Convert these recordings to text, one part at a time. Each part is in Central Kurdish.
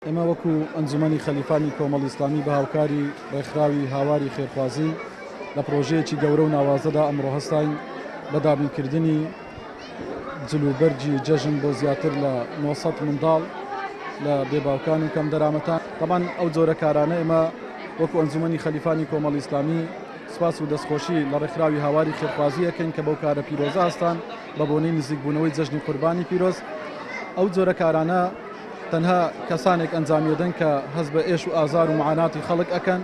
ئێمە وەکو ئەنجومەنی خەلیفانی کۆمەڵ ئیسلامی بە هاوکاری ڕێکخراوی هاواری خێرخوازی لە پرۆژەیەکی گەورە و ناوازەدا ئەمڕۆ هەستاین بە دابینکردنی جلوبەرجی جەژن بۆ زیاتر لە 900 منداڵ لە بێباوکان و کەم دەرامەتان. طبعاً ئەو جۆرە کارانە ئێمە وەکو ئەنجومەنی خەلیفانی کۆمەڵ ئیسلامی سپاس و دەستخۆشی لە ڕێکخراوی هاواری خێرخوازی ئەکەین کە بەو کارە پیرۆزە هەستان بە بۆنەی نزیکبوونەوەی جەژنی قوربانی پیرۆز. ئەو جۆرە کارانە تەنها کەسانێک ئەنجامیدەن کە هەز بە ئێش و ئازار و معاناتی خەڵک ئەکەن.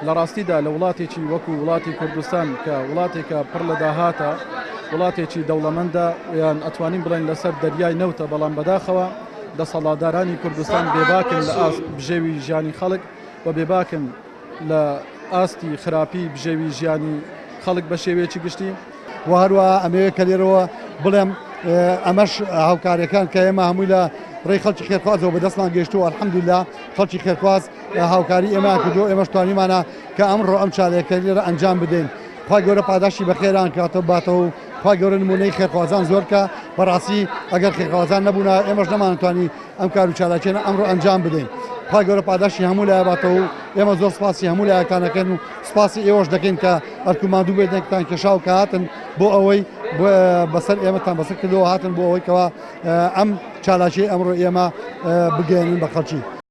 لە ڕاستیدا لە وڵاتێکی وەکو وڵاتی کوردستان کە وڵاتێکە پڕ لە داهاتە، وڵاتێکی دەوڵەمەندە یان ئەتوانین بڵێن لەسەر دەریای نەوتە، بەڵام بەداخەوە دەسەڵاتدارانی کوردستان بێباکن لە بژێوی ژیانی خەڵک و بێباکن لە ئاستی خراپی بژێوی ژیانی خەڵک بە شێوەیەکی گشتی. و هەروە ئەمەوێت کە لێرەوە بڵێم ئەمەش هاوکاریەکان کە ئێمە هەمووی لە ڕێی خەڵکی خێرخوازەوە بەدەستمان گەیشتووە، ئەلحەمدولیلا خەڵکی خێرخواز هاوکاری ئێمە کردو، ئێمەش توانیمانە کە ئەمڕۆ ئەم چالێکە لێرە ئەنجام بدەین. خوا گەورە پاداشی بە خێران کاتەوە باتەوە و خوا گەورە نمونەی خێرخوازان زۆر کە بەڕاستی ئەگەر خێرخوازان نەبوونا ئێمەش نەمانتوانی ئەم کار و چالاکیانە ئەمڕۆ ئەنجام بدەین. خوا گەورە پاداشی هەموو لای باتەوە و ئێمە زۆر سپاسی هەموو لایەکانەکەن و سپاسی ئێوەش دەکەین کە ئەرکوماندوو بێتێکتان کێشاو کە هاتن بۆ ئەوەی بەسەر ئێمەتان بەسەر کردەوە، هاتن بۆ ئەوەی کەوا ئەم چالاکی ئەمڕۆ ئێمە بگەێنین بە خەڵکی.